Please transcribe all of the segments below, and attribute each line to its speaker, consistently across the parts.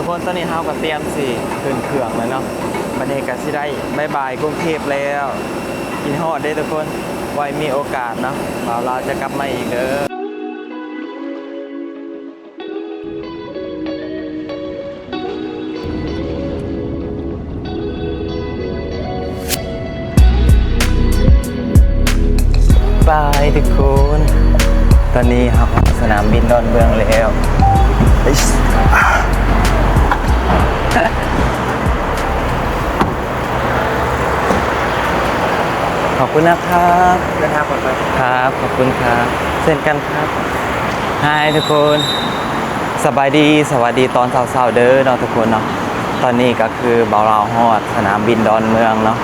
Speaker 1: ทุกคนตอนนี้เฮาก็เตรียมสิขึ้นเครื่องแล้วเนาะบัดนี้ก็สิได้บ๊ายบายกรุงเทพแล้วกินฮอดได้ทุกคนไว้มีโอกาสเนาะเราจะกลับมาอีกเด้อบายทุกคนตอนนี้ครับสนามบินดอนเมืองแล้วขอบคุณนะครับเดินทางปลอดภัยครับขอบคุณครับเช่นกันครับฮายทุกคนสบายดีสวัสดีตอนเช้าๆเด้อเนาะทุกคนเนาะตอนนี้ก็คือเบาเราฮอดสนามบินดอนเมืองเนาะ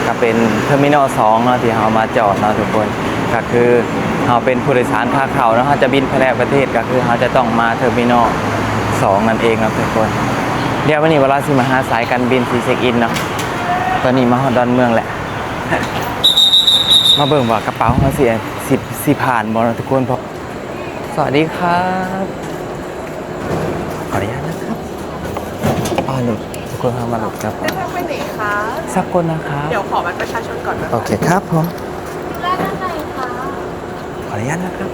Speaker 1: ก็เป็นเทอร์มินอล2เนาะที่เรามาจอดเนาะทุกคนก็คือเราเป็นผู้โดยสารขาเข้าเนาะเราจะบินไปแล้วประเทศก็คือเราจะต้องมาเทอร์มินอล2นั่นเองครับทุกคนเดี๋ยววันนี้เวลาสิมาหาสายการบินที่เช็คอินเนาะตอนนี้มาฮอดดอนเมืองแหละมาเบิ่งว่ากระเป๋าเขาสิผ่านบ่ทุกคนพอสวัสดีครับขออนุญาตนะครับหลุดทุกคนเข้ามาหลุดครับ
Speaker 2: เดินทางไปไหนคะ
Speaker 1: สักคนนะครับ
Speaker 2: เดี๋ยวขอบัตรประชาชนก่อนนะคะ
Speaker 1: โอเคครับผม
Speaker 3: แรกด้านในค่ะ
Speaker 1: ขออนุญาตนะครับ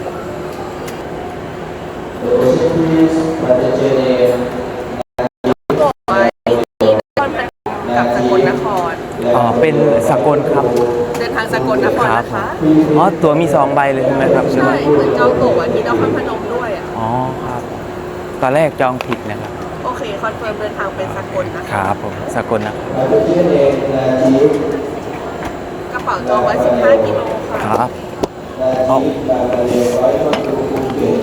Speaker 2: บอกไว้ที่นครพนมกับสกลนคร
Speaker 1: เป็นสกลครับ
Speaker 2: เดินทางสกลนครนะคะ
Speaker 1: ตัวมี2ใบเลยใช่ไหมครับ
Speaker 2: ใช่เหมือนจองตั๋วที่นครพนมด้วยอ่ะ
Speaker 1: อ๋อครับ ตอนแรกจองผิดนะครับ
Speaker 2: โอเคคอนเฟิร์มเดินทางเป็นสกลนะ
Speaker 1: ค
Speaker 2: คะ
Speaker 1: รับผมสกลนะครับ
Speaker 2: กระเป๋าจองไว้15 กิโล
Speaker 1: ค
Speaker 2: ค่ะ
Speaker 1: รับเอา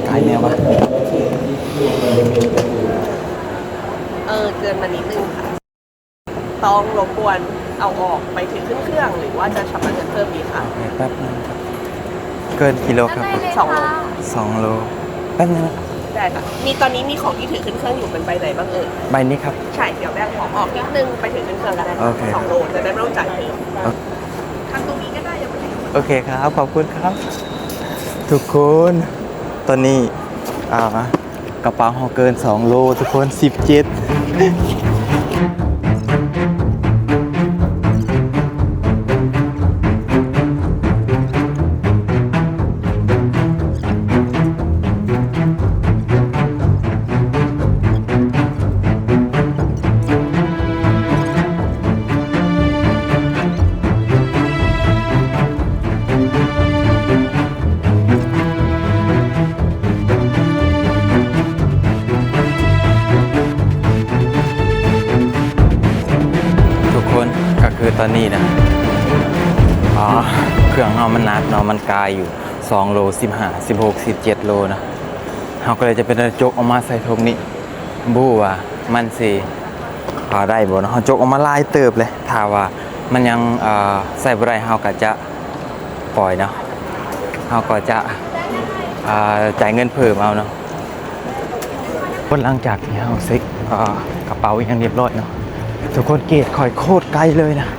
Speaker 1: ไกลแนววะ
Speaker 2: เกินมานิดนึงค่ะต้องรบกวนเอาออกไปถึงขึ้นเครื่องหรือว่าจะชำระเงินเพิ่มดีค่ะ
Speaker 1: โอเคแป๊บนึงครับเกินกิโลครับ
Speaker 3: ด้านในเลย
Speaker 2: สองโล
Speaker 3: ค่ะ
Speaker 1: 2 โลแป๊บนึงนะ
Speaker 2: ได้ค่ะตอนนี้มีของที่ถือขึ้นเครื่องอยู่เป็นใบไหนบ้างเอ่ย
Speaker 1: ใบนี้ครับ
Speaker 2: ใช่เดี๋ยวแบกของออกนิดนึงไปถึงขึ้นเครื่องก็ได้
Speaker 1: โอเค
Speaker 2: 2 โลจะได้ไม่ต้องจ่ายเพิ่ม
Speaker 1: โอเค
Speaker 2: ทางตรงนี้ก็ได้ยังไม่ถึง
Speaker 1: โอเคครับ ขอบคุณครับ ทุกคนตอนนี้กระเป๋าเราเกิน2 โลทุกคน17ทุกคนก็คือตอนนี้นะเครื่องเรามันหนักเนาะมันกายอยู่2 โล15 16 17 โลนะเราก็เลยจะเป็นจกออกมาใส่ถุงนี้บู้ว่ามันสิได้บ่เนาะเราจกออกมาลายเติบเลยถ้าว่ามันยังใส่บ่ได้เราก็จะปล่อยเนาะเราก็จะจ่ายเงินเพิ่มเอาเนาะหลังจากที่เราเซ็ตกระเป๋าอย่างเรียบร้อยเนาะทุกคนเกรดคอยโคตรไกลเลยนะ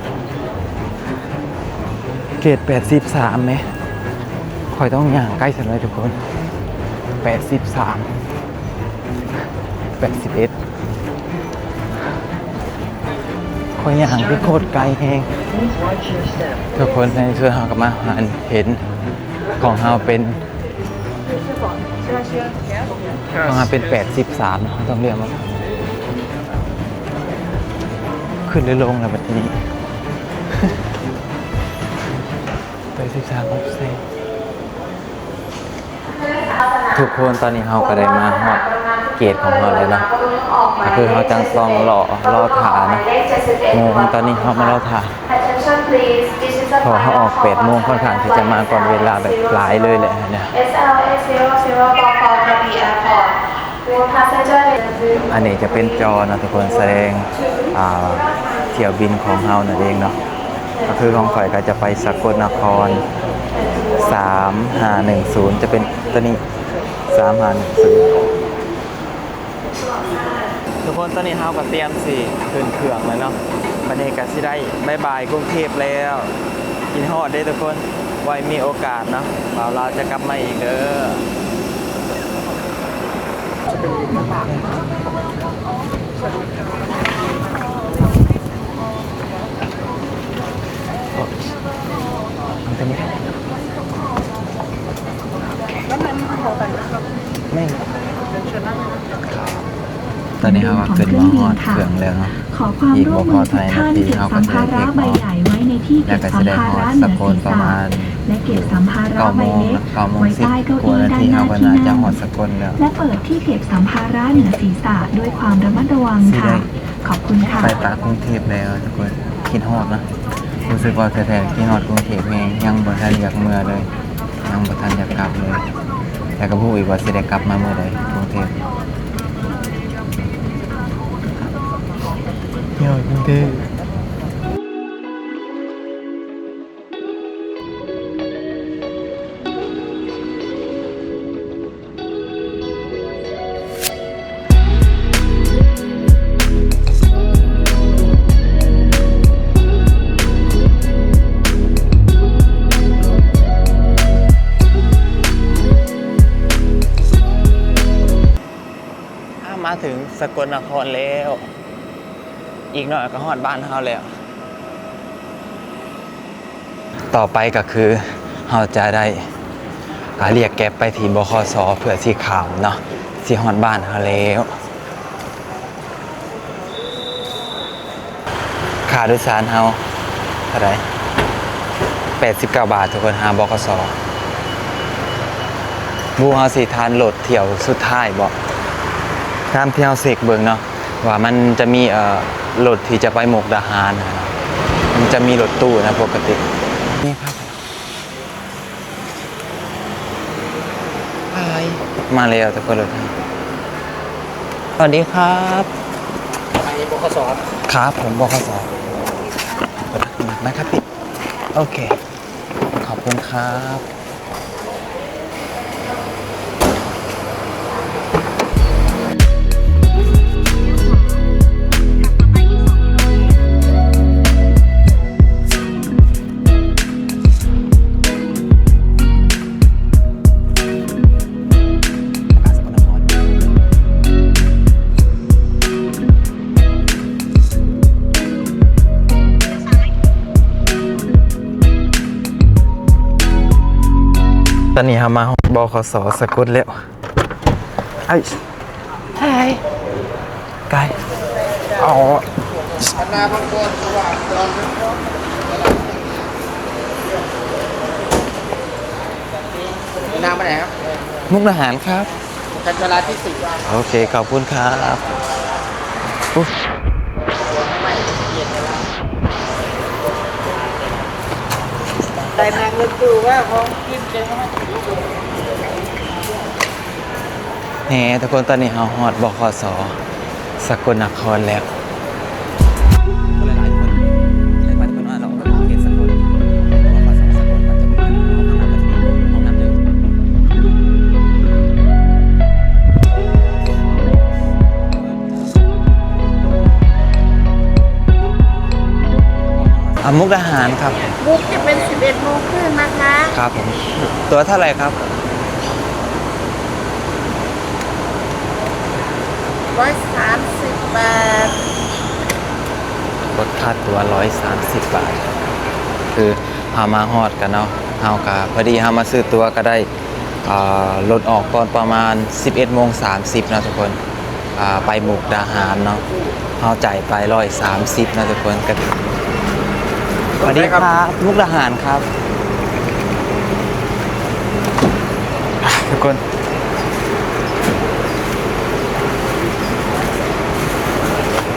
Speaker 1: เกรด83ไหมคอยต้องย่างใกล้สุดเลยทุกคน83 81คอยย่างที่โคตรไกลเองทุกคนในเชื่อเฮากับมาเห็นของเฮาเป็นของเฮาเป็น83นะต้องเรียกว่าขึ้นหรือลงแล้วแบบนี้ ไป13 องศาทุกคนตอนนี้เราก็ได้มาฮอดเกตของเราเลยนะก็คือเราจังต้องรอถ่านะโมงตอนนี้เรามารอถ่าพอเขาออก8 โมงค่อนข้างที่จะมาก่อนเวลาแบบหลายเลยแหละเนี่ยอันนี้จะเป็นจอนะทุกคนแสดงเที่ยวบินของเรานั่นเองเนาะก็คือของข่อยก็จะไปสกลนคร3510จะเป็นตัวนี้3510ทุกคนตอนนี้เราก็เตรียมสิขึ้นเครื่องแล้วเนาะวันนี้ก็สิได้บ๊ายบายกรุงเทพแล้วกินฮอดได้ทุกคนไว้มีโอกาสเนาะเราจะกลับมาอีกเด้อ ตอนนี้เราก็ขึ้นมาฮอดเครื่องแล้วเนาะ
Speaker 4: ขอความร่วมมือทุกท่านเก็บสัมภาระใบใหญ่ไว้ในที่
Speaker 1: แล้ว
Speaker 4: เก็บ
Speaker 1: ก็
Speaker 4: สั
Speaker 1: จะ
Speaker 4: ม
Speaker 1: ได้
Speaker 4: ภา
Speaker 1: ฮอ
Speaker 4: ระ
Speaker 1: ด
Speaker 4: เห
Speaker 1: ส
Speaker 4: นือก
Speaker 1: ล
Speaker 4: ศีร
Speaker 1: ประ
Speaker 4: ษะ
Speaker 1: มาณ
Speaker 4: และเก็บสัมภาระ
Speaker 1: 9
Speaker 4: ใบ
Speaker 1: โมง
Speaker 4: เล็ก
Speaker 1: 9โมง
Speaker 4: ไว้
Speaker 1: 10
Speaker 4: ใต้เก้าก
Speaker 1: ว่า
Speaker 4: อี้
Speaker 1: นา
Speaker 4: ด้าน
Speaker 1: ที
Speaker 4: หน้า
Speaker 1: เราก็
Speaker 4: ที่
Speaker 1: น่าจะ
Speaker 4: นั่ง
Speaker 1: ฮอดสกลแล้ว
Speaker 4: และเปิดที่เก็บสัมภาระเหนือศีรษะด้วยความระมัดระวังค่ะ ขอบคุณค่ะ
Speaker 1: ไปปากกรุงเทพแล้วทุกคนคิดฮอดนะรู้สึกว่าแท้ๆคิดฮอดกรุงเทพเองยังบ่ทันอยากเมื่อเลย ยังบ่ทันอยากกลับเลย แต่ก็พูดอีกว่าสิได้กลับมาเมื่อใดกรุงเทพเที่ยวกรุงเทพมาถึงสกลนครแล้ว อีกหน่อยก็ฮอดบ้านเฮาแล้ว ต่อไปก็คือเฮาจะได้เรียกแก๊ปไปที่บขสเพื่อสิขามเนาะสิฮอดบ้านเฮาแล้วค่าโดยสารเฮาเท่าไหร่89 บาททุกคนหาบขสบูเฮาสิทานโหลดเที่ยวสุดท้ายบ่ตามที่เฮาเสกเบิ่งเนาะว่ามันจะมีรถที่จะไปมุกดาหารนะมันจะมีรถตู้นะปกตินี่ครับมาแล้วทุกคนเลยสวัสดีครับไปบขสครับผมบขสนะครับพี่โอเคขอบคุณครับตอนนี้เรามาบขสสกลแล้วไอ้ไกลอ๋อ
Speaker 5: น้ำไปไหนครับ
Speaker 1: มุกดาหารครับ
Speaker 5: กันเวลาที่สิบ
Speaker 1: โอเคขอบคุณครับอุ๊ย
Speaker 5: แต่นางเงินดูว่าของกินเจ๊งไหม
Speaker 1: แหมทุกคนตอนนี้เราฮอดบขสสกลนครแล้วหลายๆคนหลายๆคนว่าเราไปเขตสกลบขสสกลมันจะมีห้องน้ำดื่มมุกดาหารครับ
Speaker 3: บุ๊กจะเป็น 11 โมงครึ่งนะคะ
Speaker 1: ครับผมตัวเท่าไหร่ครับ
Speaker 3: 130 บาท
Speaker 1: ลดค่าตัว130 บาท คือเฮามาฮอดกันเนาะเฮากะพอดีเฮามาซื้อตัวก็ได้ลดออกตอนประมาณ 11:30 นะทุกคนไปมุกดาหารเนาะเฮาจ่ายไป130นะทุกคนก็สวัสดีครับมุกดาหารครับทุกคน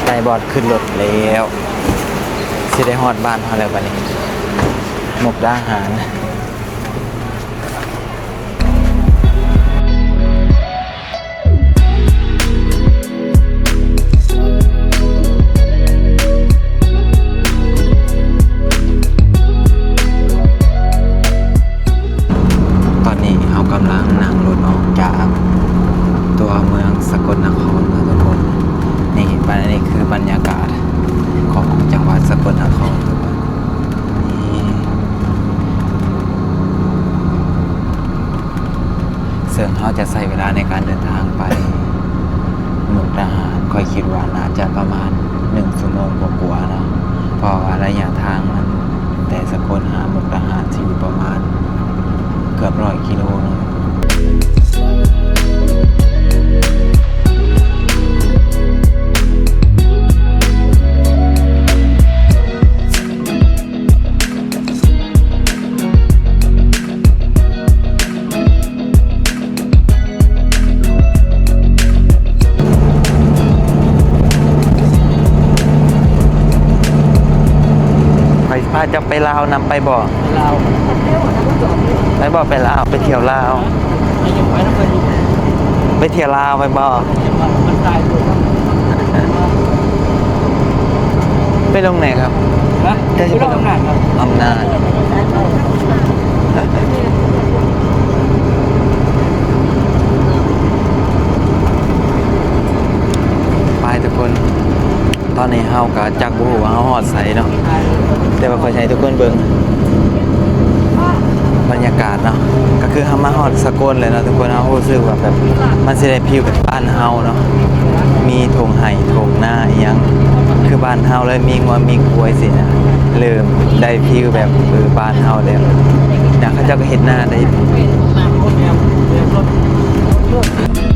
Speaker 1: ได้บอดขึ้นรถแล้วสิได้ฮอดบ้านเฮาแล้วบัดนี้มุกดาหารตอนนี้เรากำลังนั่งรถออกจากตัวเมืองสกลนครนะทุกคนนี่คือบรรยากาศของจังหวัดสกลนครทุกคนนี่ซึ่งเขาจะใช้เวลาในการเดินทางไปมุกดาหารค่อยคิดว่าน่าจะประมาณ1 ชั่วโมงกว่าๆเนาะเพราะว่าระยะทางมันแต่สกลหามุกดาหารที่อยู่ประมาณเกือบ100 กิโลเนาะ จะไปลาวนำไปบ่
Speaker 5: เรา
Speaker 1: ไปบ่ไปลาวไปเที่ยวลาว
Speaker 5: ไม่ยังไปต้องไปดู
Speaker 1: ไปเที่ยวลาวไปบ่
Speaker 5: มันตายตัวครับ
Speaker 1: ไปลงไหนครับ
Speaker 5: นะ
Speaker 1: จะ
Speaker 5: คือเราทำงานครับ
Speaker 1: อำนาจไปทุกคน ตอนนี้เฮาก็จักบ่ฮู้ว่าเฮาฮอดไสเนาะแต่ว่าขอให้ทุกคนเบิ่งบรรยากาศเนาะก็คือเฮามาฮอดสกลเลยเนาะทุกคนเฮารู้สึกว่าแบบมันสิได้ฟีลแบบบ้านเฮาเนาะมีทงไห่ทงหน้าอีหยังคือบ้านเฮาเลยมีงัวมีกล้วยสินะเริ่มได้ฟีลแบบบ้านเฮาแล้วนะเขาเจ้าก็เฮ็ดหน้าได้
Speaker 5: น้ำรถเนี่ยรถ